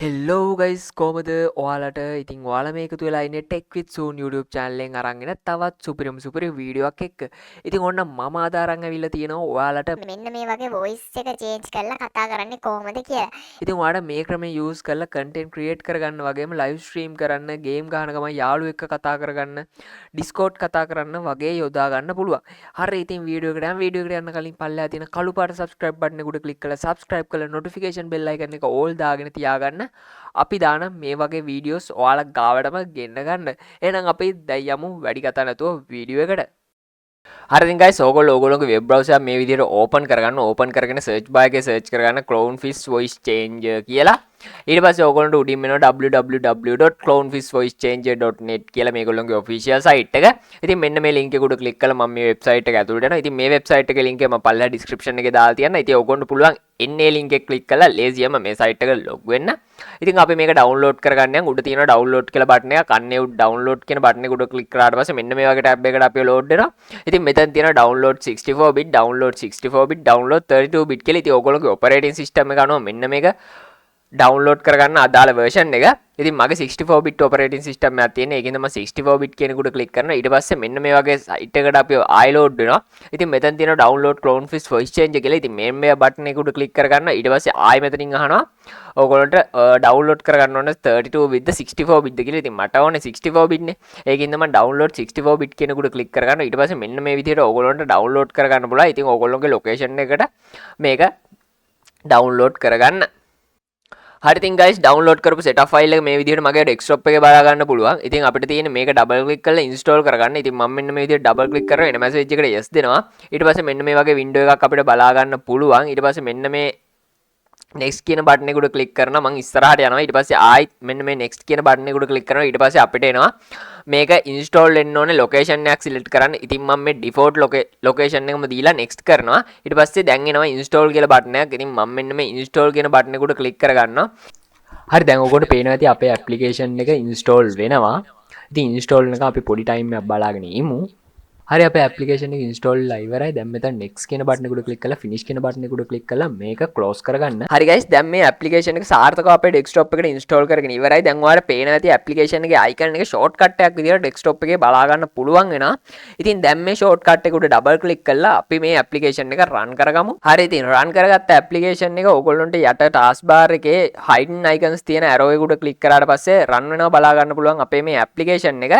හෙල්ලෝ guys කෝමද ඔයාලට ඉතින් ඔයාලා මේක එකතු වෙලා ඉන්නේ ටෙක් විත් සූන් YouTube channel එකෙන් අරන් එන තවත් සුපිරි වීඩියෝවක් එක්ක. ඉතින් ඔන්න මම අද අරන් ඇවිල්ලා තියෙනවා ඔයාලට මෙන්න මේ වගේ voice එක change කරලා කතා කරන්නේ කොහොමද කියලා. ඉතින් ඔයාලට මේ ක්‍රමය use කරලා content create කරගන්න වගේම live stream කරන්න, game ගහන ගමන් යාළුවෙක් එක්ක කතා කරගන්න, Discord කතා කරන්න වගේ යොදා ගන්න පුළුවන්. හරි ඉතින් වීඩියෝ එකට යන්න කලින් පල්ලෙහා තියෙන කළු පාට subscribe button එක උඩ click කරලා subscribe කරලා notification bell icon එක all දාගෙන තියාගන්න. අපි දාන මේ වගේ වීඩියෝස් ඔයාලා ගාවටම ගෙන්න ගන්න. එහෙනම් අපි දැන් යමු වැඩි කතා නැතුව වීඩියෝ එකට. හරි ඉතින් guys ඕගොල්ලෝගේ web browser එක මේ විදිහට open කරගන්න. open කරගෙන search bar එකේ search කරගන්න clownfish voice changer කියලා. ඊට පස්සේ ඕගොල්ලන්ට උඩින් එනවා www.clownfishvoicechanger.net කියලා මේගොල්ලෝගේ official site එක. ඉතින් මෙන්න මේ link එක උඩ click කරලා මම මේ website එක ඇතුළට යනවා. ඉතින් මේ website එකේ link එක මම පල්ලෙහා description එකේ දාලා තියන්න. ඉතින් ඕගොල්ලන්ට පුළුවන් එන්නේ link එක click කරලා lazyම මේ site එක log වෙන්න. ඉතින් අපි මේක download කරගන්න යන් උඩ තියෙනවා download කියලා button එකක්. අන්නේ උඩ download කියන button එක උඩ click කරාට පස්සේ මෙන්න මේ වගේ tab එකකට අපි load වෙනවා. ඉතින් මෙතන තියෙනවා download 64 bit, download 64 bit, download 32 bit කියලා. ඉතින් ඕගොල්ලෝගේ operating system එක අනුව මෙන්න මේක download කරගන්න අදාළ version එක. ඉතින් මගේ 64 bit operating system එකක් තියෙන. ඒකෙන්ද මම 64 bit කියන එකට click කරනවා. ඊට පස්සේ මෙන්න මේ වගේ site එකකට අපි ආයි load වෙනවා. ඉතින් මෙතන තියෙනවා download clownfish voice changer කියලා. ඉතින් මේ button එක උඩ click කරගන්නවා. ඊට පස්සේ ආයි මෙතනින් අහනවා ඕගොල්ලන්ට download කරගන්න ඕන 32 bit ද 64 bit ද කියලා. ඉතින් මට ඕනේ 64 bit නේ. ඒකින්ද මම download 64 bit කියන එකට click කරගන්නවා. ඊට පස්සේ මෙන්න මේ විදිහට ඕගොල්ලන්ට download කරගන්න පුළුවන්. ඉතින් ඕගොල්ලෝගේ location එකට මේක download කරගන්න. හරි ඉතින් guys download කරපු setup file එක මේ විදිහට මගේ desktop එකේ බලා ගන්න පුළුවන්. ඉතින් අපිට තියෙන්නේ මේක double click කරලා install කරගන්න. ඉතින් මම මෙන්න මේ විදිහට double click කරලා එන message එකට yes දෙනවා. ඊට පස්සේ මෙන්න මේ වගේ window එකක් අපිට බලා ගන්න පුළුවන්. ඊට පස්සේ මෙන්න මේ next කියන button එක උඩ click කරනවා. මම ඉස්සරහට යනවා. ඊට පස්සේ ආයිත් මෙන්න මේ next කියන button එක උඩ click කරනවා. ඊට පස්සේ අපිට එනවා මේක install වෙන්න ඕනේ location එකක් select කරන්න. ඉතින් මම මේ default location එකම දීලා next කරනවා. ඊට පස්සේ දැන් එනවා install කියලා button එකක්. ඉතින් මම මෙන්න මේ install කියන button එක උඩ click කරගන්නවා. හරි දැන් ඔයගොල්ලෝ පේනවා ඇති අපේ application එක install වෙනවා. ඉතින් install එක අපි පොඩි time එකක් බලාගෙන ඉමු. හරි අපේ application එක install වෙලා ඉවරයි. දැන් මෙතන next කියන button එක උඩ click කරලා finish කියන button එක උඩ click කරලා මේක close කරගන්න. හරි guys දැන් මේ application එක සාර්ථකව අපේ desktop එකට install කරගෙන ඉවරයි. දැන් ඔයාලට පේනවා ඇති application එකේ icon එක shortcut එකක් විදිහට desktop එකේ බලා ගන්න පුළුවන් වෙනවා. ඉතින් දැන් මේ shortcut එක උඩ double click කරලා අපි මේ application එක run කරගමු. හරි ඉතින් run කරගත්ත application එක ඕගොල්ලන්ට යට task bar එකේ hidden icons තියෙන arrow එක උඩ click කරාට පස්සේ run වෙනවා බලා ගන්න පුළුවන් අපේ මේ application එක.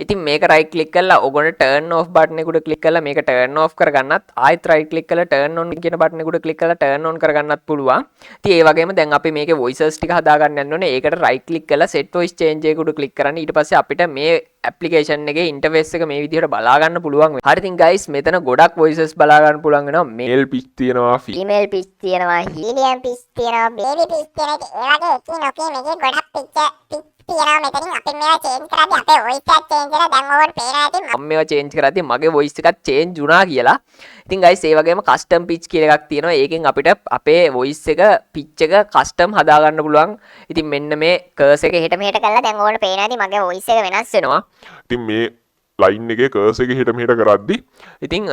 ඉතින් මේක right click කරලා ඔයගොල්ලෝ turn off button එක උඩ click කරලා මේක turn off කරගන්නත් ආයෙත් right click කරලා turn on කියන button එක උඩ click කරලා turn on කරගන්නත් පුළුවන්. ඉතින් ඒ වගේම දැන් අපි මේකේ voices ටික හදා ගන්න යන්න ඕනේ. ඒකට right click කරලා set voice change එක උඩ click කරන්න. ඊට පස්සේ අපිට මේ application එකේ interface එක මේ විදිහට බලා ගන්න පුළුවන් වෙනවා. හරි ඉතින් guys මෙතන ගොඩක් voices බලා ගන්න පුළුවන් වෙනවා. male pitch තියෙනවා, female pitch තියෙනවා, helium pitch තියෙනවා, baby pitch තියෙනවා. ඒ වගේ එකිනෙක මේකේ ගොඩක් pitch තියෙනවා. මෙතනින් අපි මේවා change කරද්දී අපේ voice එක change වෙලා දැන් ඕවට පේනවා ඇති මම මේවා change කරද්දී මගේ voice එකත් change වුණා කියලා. ඉතින් guys ඒ වගේම custom pitch කියලා එකක් තියෙනවා. ඒකෙන් අපිට අපේ voice එක pitch එක custom හදා ගන්න පුළුවන්. ඉතින් මෙන්න මේ cursor එක මෙහෙට කරලා දැන් ඕවට පේනවා ඇති මගේ voice එක වෙනස් වෙනවා. ඉතින් මේ line එකේ cursor එක හිට මෙහෙට කරද්දි ඉතින්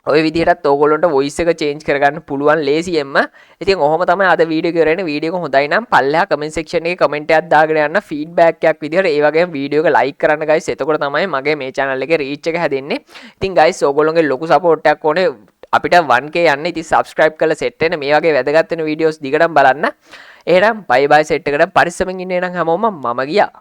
ඔය විදිහටත් ඕගොල්ලන්ට voice එක change කරගන්න පුළුවන් ලේසියෙන්ම. ඉතින් ඔහොම තමයි අද වීඩියෝ එක කරන්නේ. වීඩියෝ එක හොඳයි නම් පල්ලෙහා comment section එකේ comment එකක් දාගෙන යන්න feedback එකක් විදිහට. ඒ වගේම වීඩියෝ එක like කරන්න guys. එතකොට තමයි මගේ මේ channel එකේ reach එක හැදෙන්නේ. ඉතින් guys ඕගොල්ලෝගේ ලොකු support එකක් ඕනේ අපිට 1k යන්න. ඉතින් subscribe කරලා set වෙන්න. මේ වගේ වැදගත් වෙන videos දිගටම බලන්න. එහෙනම් bye bye set එකට පරිස්සමෙන් ඉන්න නම් හැමෝම මම ගියා.